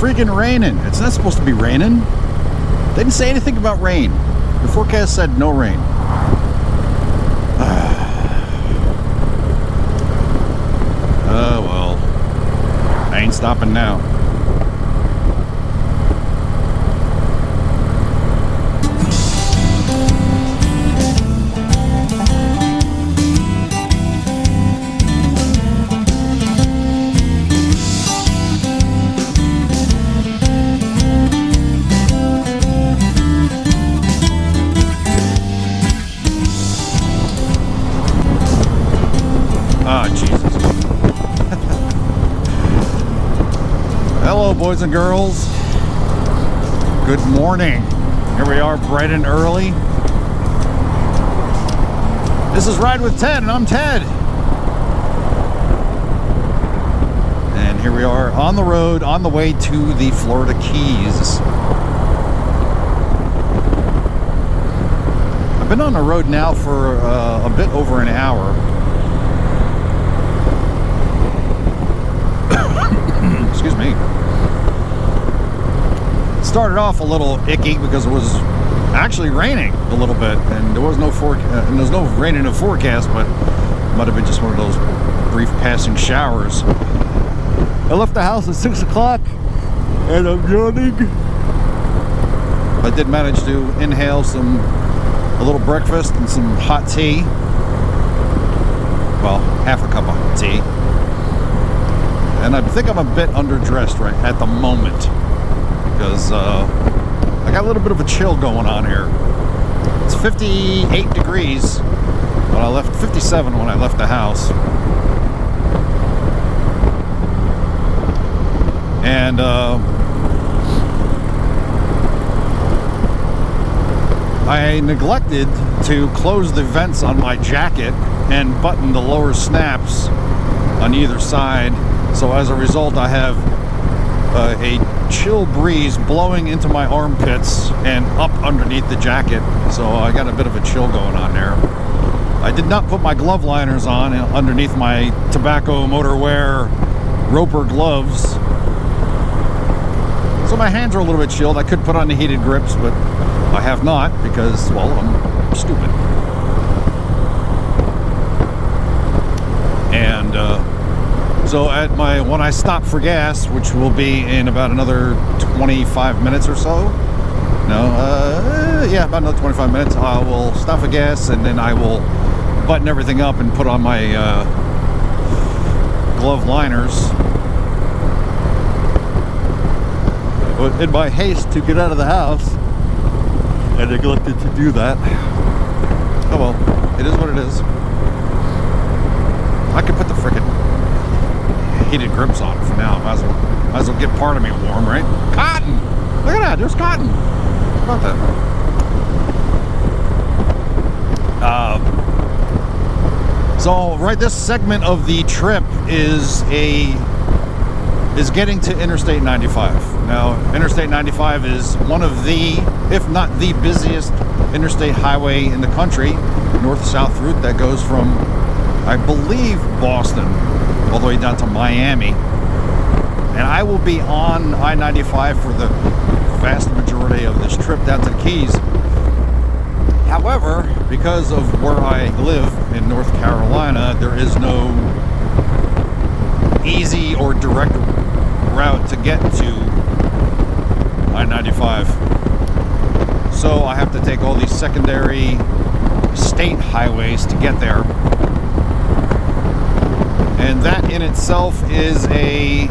freaking raining. It's not supposed to be raining. They didn't say anything about rain. The forecast said no rain. Well, I ain't stopping now. Hello, boys and girls. Good morning. Here we are, bright and early. This is Ride with Ted, and I'm Ted. And here we are on the road, on the way to the Florida Keys. I've been on the road now for a bit over an hour. Excuse me. It started off a little icky because it was actually raining a little bit, and there was no rain in the forecast, but it might have been just one of those brief passing showers. I left the house at 6 o'clock, and I'm yawning. I did manage to inhale a little breakfast and some hot tea. Well, half a cup of hot tea. And I think I'm a bit underdressed right at the moment because I got a little bit of a chill going on here. It's 58 degrees when I left, 57 when I left the house. And I neglected to close the vents on my jacket and button the lower snaps on either side. So as a result, I have a chill breeze blowing into my armpits and up underneath the jacket. So I got a bit of a chill going on there. I did not put my glove liners on underneath my tobacco Motorwear Roper gloves. So my hands are a little bit chilled. I could put on the heated grips, but I have not because, well, I'm stupid. And so when I stop for gas, which will be in about another 25 minutes or so. Yeah, about another 25 minutes. I will stop for gas, and then I will button everything up and put on my glove liners. But in my haste to get out of the house, I neglected to do that. Oh well, it is what it is. I could put the frickin' heated grips on for now. Might as well get part of me warm, right? Cotton! Look at that, there's cotton. How about that? So right, this segment of the trip is getting to Interstate 95. Now, Interstate 95 is one of the, if not the busiest interstate highway in the country, north-south route that goes from, I believe, Boston all the way down to Miami. And I will be on I-95 for the vast majority of this trip down to the Keys. However, because of where I live in North Carolina, there is no easy or direct route to get to I-95. So I have to take all these secondary state highways to get there. And that in itself is about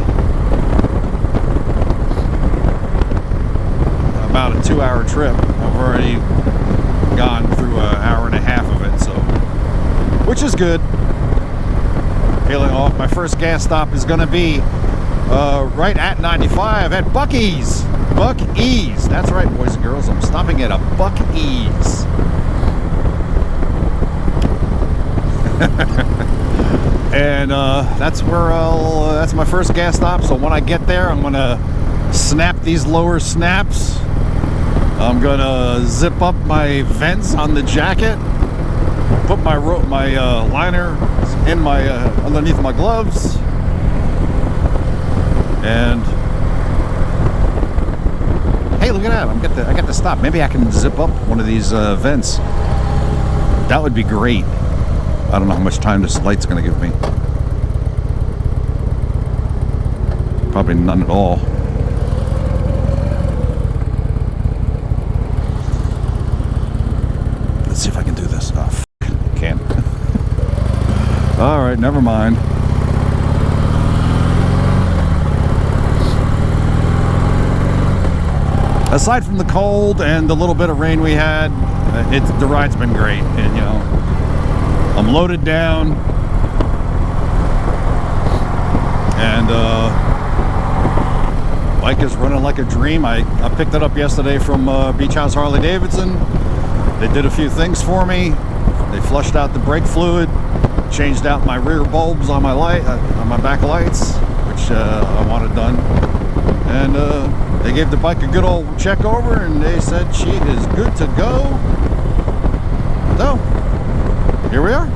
a 2-hour trip. I've already gone through an hour and a half of it, so, which is good. Peeling off, my first gas stop is going to be right at 95 at Buc-ee's. Buc-ee's. That's right, boys and girls. I'm stopping at a Buc-ee's. And that's where that's my first gas stop. So when I get there, I'm gonna snap these lower snaps. I'm gonna zip up my vents on the jacket, put my liner in my underneath my gloves, and Hey, look at that! I got to stop. Maybe I can zip up one of these vents. That would be great. I don't know how much time this light's going to give me. Probably none at all. Let's see if I can do this. Oh, can't. All right, never mind. Aside from the cold and the little bit of rain we had, the ride's been great. And you know, I'm loaded down, and bike is running like a dream. I picked it up yesterday from Beach House Harley Davidson. They did a few things for me. They flushed out the brake fluid, changed out my rear bulbs on my light, on my back lights, which I wanted done, and they gave the bike a good old check over, and they said she is good to go. So here we are.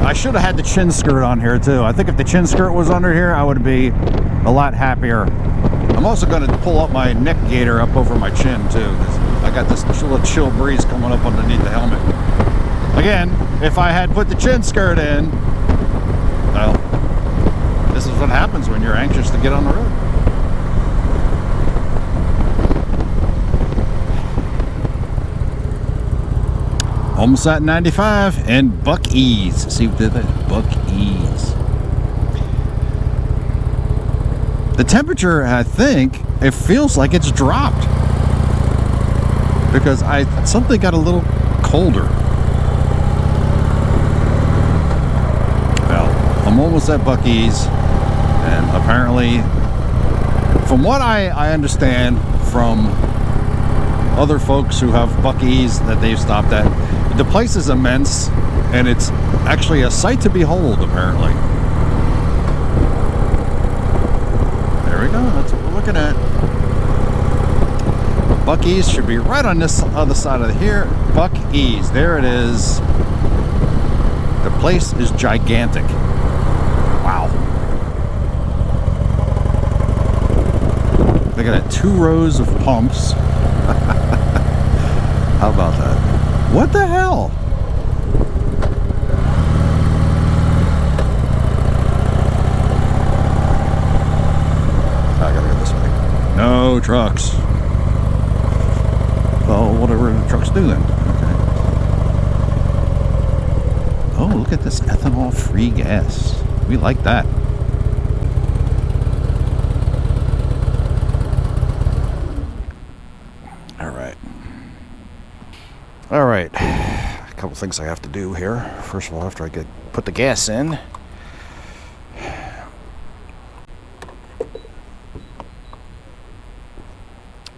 I should have had the chin skirt on here too. I think if the chin skirt was under here, I would be a lot happier. I'm also going to pull up my neck gaiter up over my chin too, because I got this little chill breeze coming up underneath the helmet. Again, if I had put the chin skirt in, well, this is what happens when you're anxious to get on the road. Almost at 95 and Buc-EE's. See what they did? Buc-EE's. The temperature, I think, it feels like it's dropped, because something got a little colder. Well, I'm almost at Buc-EE's, and apparently, from what I understand from other folks who have Buc-EE's that they've stopped at, the place is immense, and it's actually a sight to behold, apparently. There we go, that's what we're looking at. Buc-EE's should be right on this other side of here. Buc-EE's, there it is. The place is gigantic. Wow. They got 2 rows of pumps. How about that? What the hell? I gotta go this way. No trucks. Well, whatever the trucks do then. Okay. Oh, look at this ethanol-free gas. We like that. All right, a couple things I have to do here. First of all, after I put the gas in,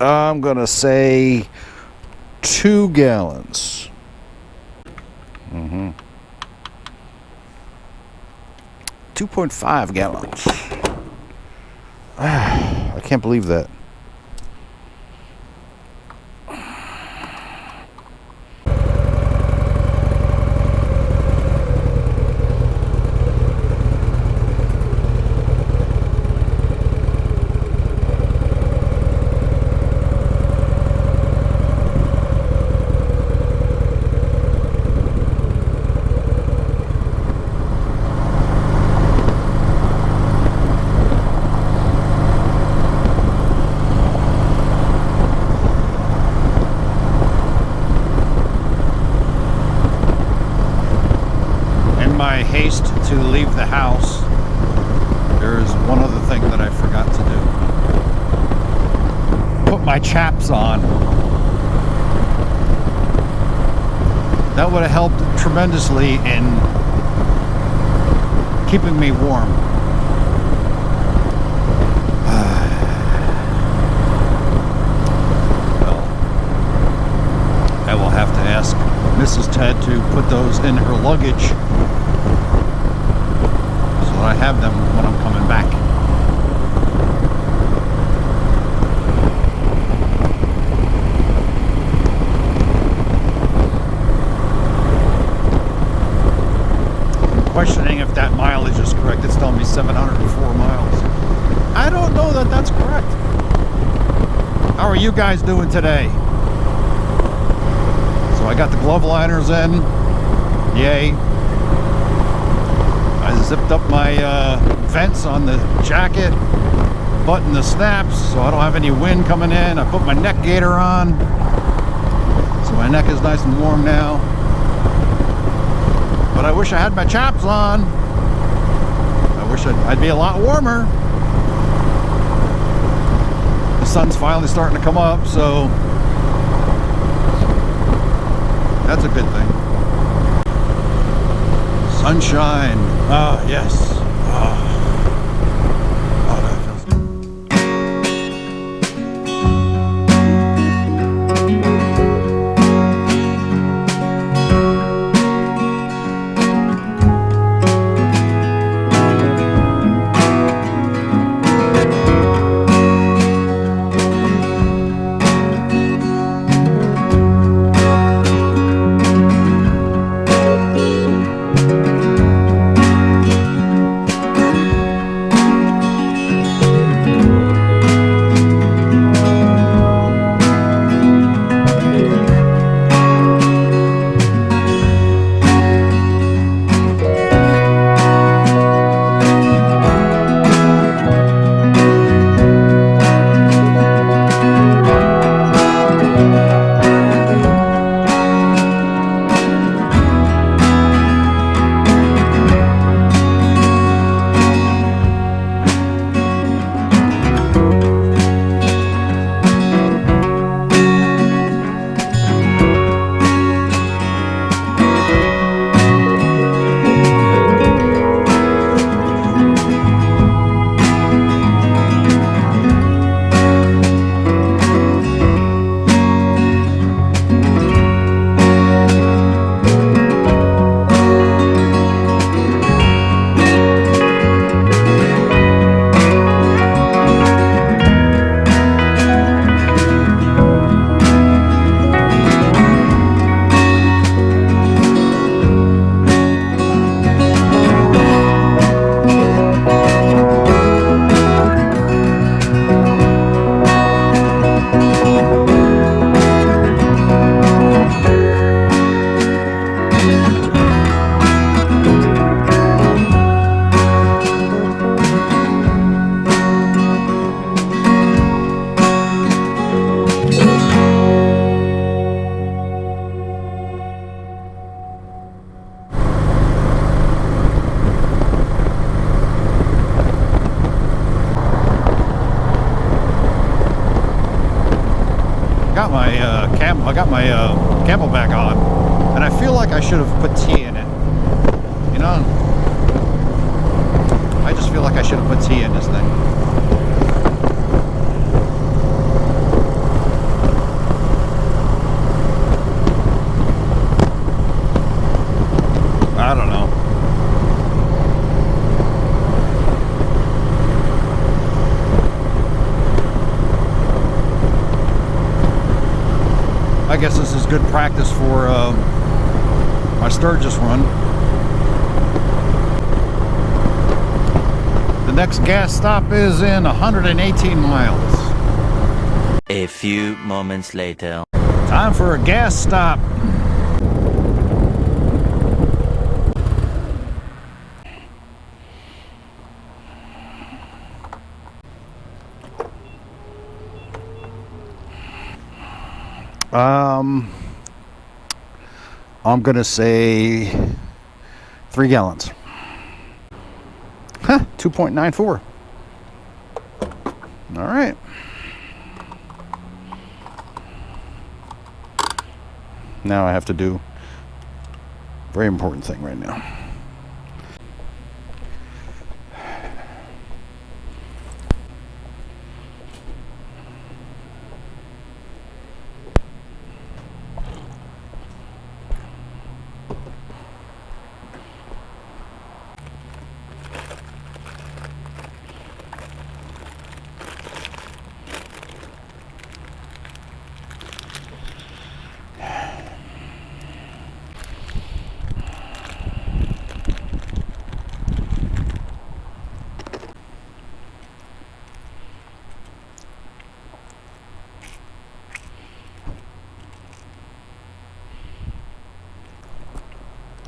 I'm gonna say 2 gallons. 2.5 gallons. I can't believe that. Haste to leave the house, there's one other thing that I forgot to do. Put my chaps on. That would have helped tremendously in keeping me warm. Well, I will have to ask Mrs. Ted to put those in her luggage, I have them when I'm coming back. I'm questioning if that mileage is correct. It's telling me 704 miles. I don't know that that's correct. How are you guys doing today? So I got the glove liners in. Yay. I zipped up my vents on the jacket, buttoned the snaps so I don't have any wind coming in. I put my neck gaiter on, so my neck is nice and warm now. But I wish I had my chaps on. I wish I'd be a lot warmer. The sun's finally starting to come up, so that's a good thing. Sunshine. Ah, yes. Ah. Oh, that feels good. I got my Camelback on, and I feel like I should have put tea in it. You know, I just feel like I should have put tea in this thing. I don't know. I guess this is good practice for my Sturgis run. The next gas stop is in 118 miles. A few moments later. Time for a gas stop. I'm gonna say 3 gallons. Huh, 2.94. All right. Now I have to do a very important thing right now.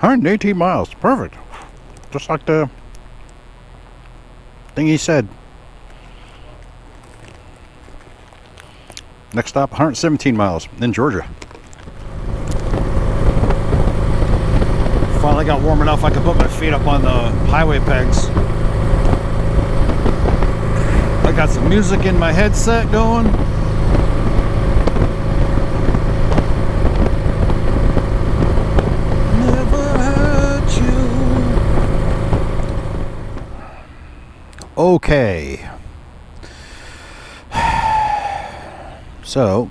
118 miles. Perfect. Just like the thing he said. Next stop, 117 miles in Georgia. Finally got warm enough I could put my feet up on the highway pegs. I got some music in my headset going. Never hurt you. Okay. So,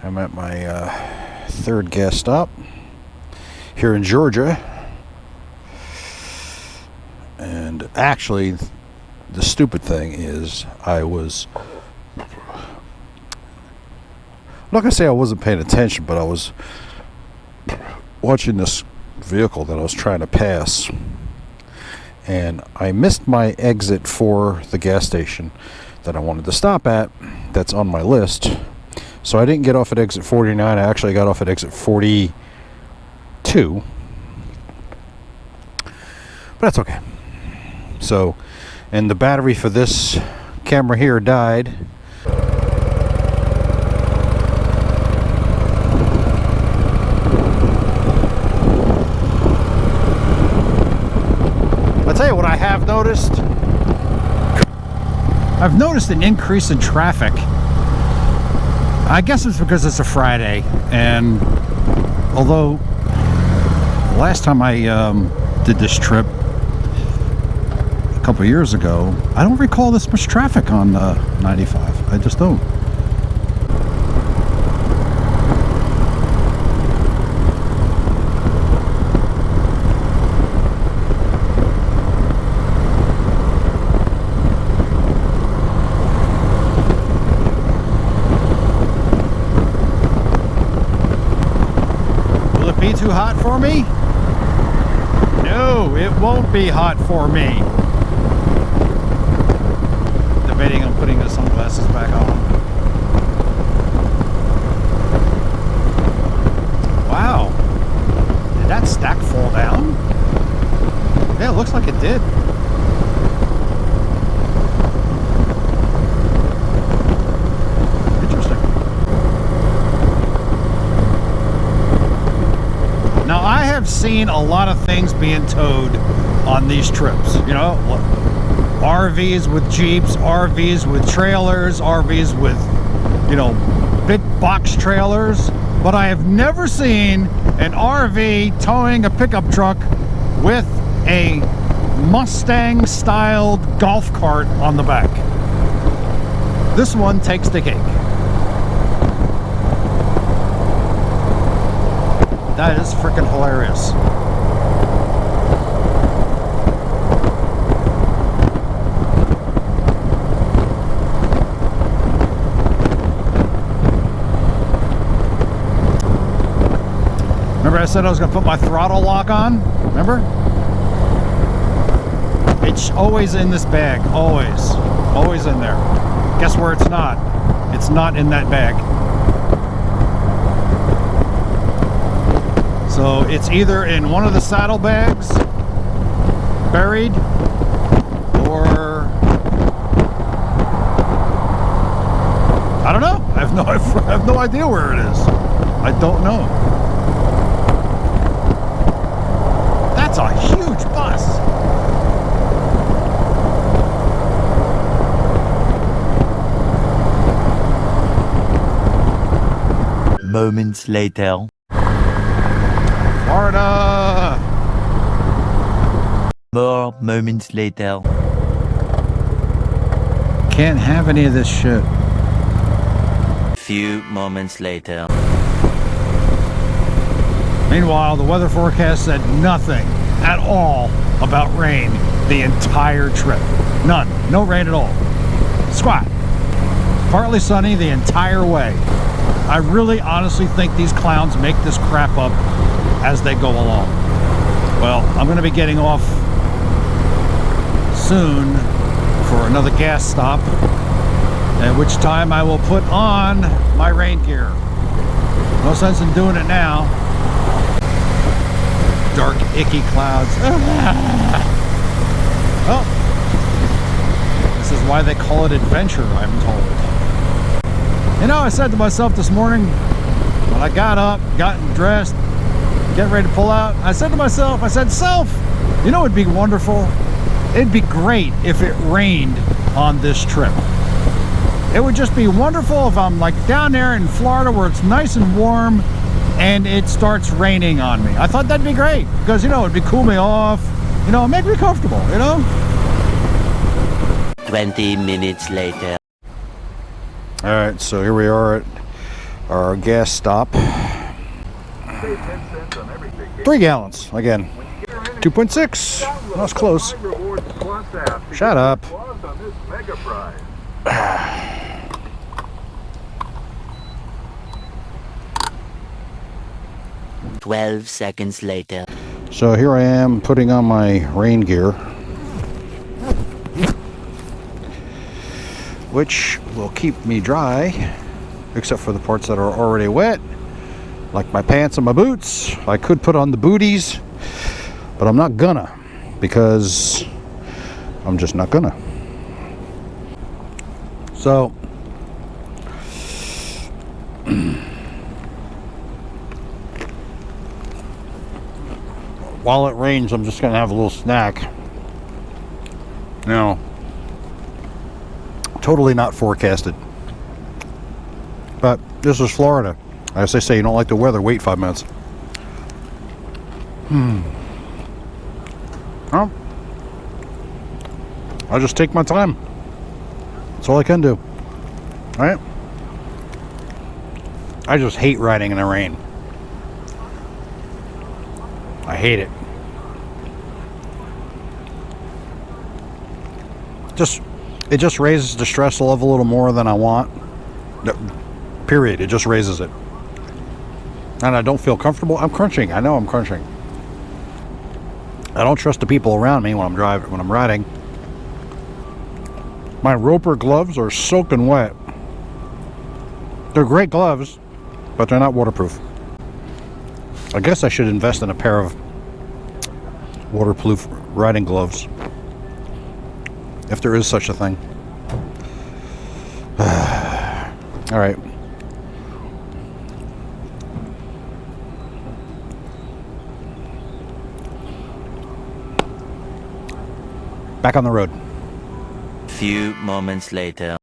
I'm at my third gas stop here in Georgia. And actually, the stupid thing is I'm not gonna say I wasn't paying attention, but I was watching this vehicle that I was trying to pass, and I missed my exit for the gas station that I wanted to stop at. That's on my list. So I didn't get off at exit 49. I actually got off at exit 42. But that's okay. So, and the battery for this camera here died. I'll tell you what I have noticed. I've noticed an increase in traffic. I guess it's because it's a Friday, and although last time I did this trip a couple years ago, I don't recall this much traffic on 95. I just don't. Be too hot for me? No, it won't be hot for me. Debating on putting the sunglasses back on. Wow. Did that stack fall down? Yeah, it looks like it did. Now, I have seen a lot of things being towed on these trips. You know, RVs with Jeeps, RVs with trailers, RVs with, you know, big box trailers. But I have never seen an RV towing a pickup truck with a Mustang-styled golf cart on the back. This one takes the cake. That is freaking hilarious. Remember I said I was going to put my throttle lock on? Remember? It's always in this bag. Always. Always in there. Guess where it's not? It's not in that bag. So it's either in one of the saddlebags, buried, or I don't know. I have no idea where it is. I don't know. That's a huge bus. Moments later. Florida! More moments later. Can't have any of this shit. Few moments later. Meanwhile, the weather forecast said nothing at all about rain the entire trip. None. No rain at all. Squat. Partly sunny the entire way. I really honestly think these clowns make this crap up as they go along. Well, I'm going to be getting off soon for another gas stop, at which time I will put on my rain gear. No sense in doing it now. icky clouds. Well, this is why they call it adventure, I'm told. You know, I said to myself this morning, when I got up, got dressed, getting ready to pull out, I said to myself, Self, you know, it'd be wonderful. It'd be great if it rained on this trip. It would just be wonderful if I'm like down there in Florida where it's nice and warm and it starts raining on me. I thought that'd be great because, you know, it'd be cool me off, you know, make me comfortable, you know? 20 minutes later. All right, so here we are at our gas stop. 3 gallons, again. 2.6, that was close. Shut up. 12 seconds later. So here I am putting on my rain gear, which will keep me dry, except for the parts that are already wet, like my pants and my boots. I could put on the booties, but I'm not gonna, because I'm just not gonna. So while it rains, I'm just gonna have a little snack. Now, totally not forecasted, but this is Florida. As they say, you don't like the weather, wait 5 minutes. Well, I'll just take my time. That's all I can do. All right? I just hate riding in the rain. I hate it. It just raises the stress level a little more than I want. Period. It just raises it. And I don't feel comfortable. I'm crunching. I know I'm crunching. I don't trust the people around me when I'm riding. My Roper gloves are soaking wet. They're great gloves, but they're not waterproof. I guess I should invest in a pair of waterproof riding gloves, if there is such a thing. All right. Back on the road. Few moments later.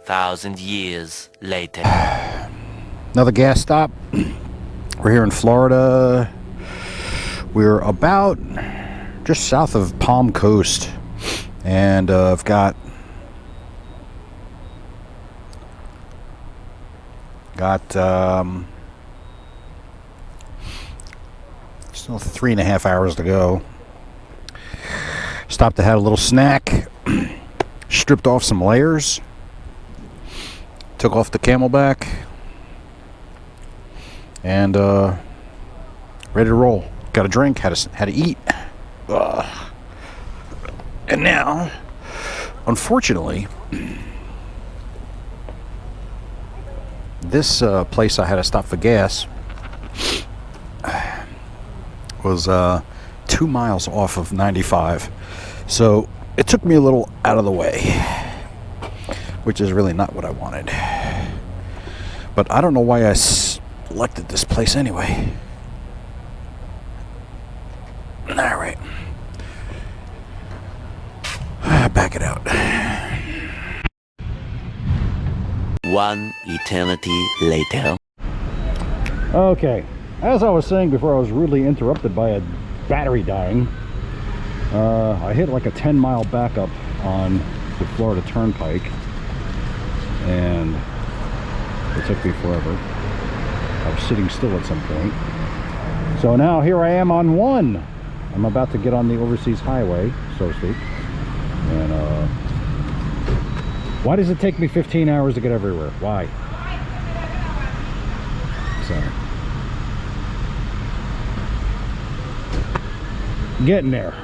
Thousand years later. Another gas stop. We're here in Florida. We're about just south of Palm Coast, and I've got Got still 3.5 hours to go. Stopped to have a little snack. Stripped off some layers. Took off the camelback. And ready to roll. Got a drink. Had to eat. And now, unfortunately, this place I had to stop for gas was 2 miles off of 95. So it took me a little out of the way, which is really not what I wanted. But I don't know why I selected this place anyway. All right. Back it out. One eternity later. Okay, as I was saying before, I was rudely interrupted by a battery dying. I hit like a 10-mile backup on the Florida Turnpike, and it took me forever. I was sitting still at some point. So now here I am on 1. I'm about to get on the overseas highway, so to speak. And why does it take me 15 hours to get everywhere? Why? So getting there.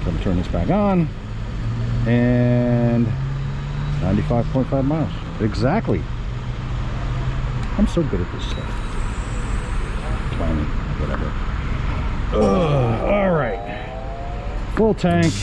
So I'm turning this back on, and 95.5 miles. Exactly. I'm so good at this stuff. Planning, whatever. All right. Full tank.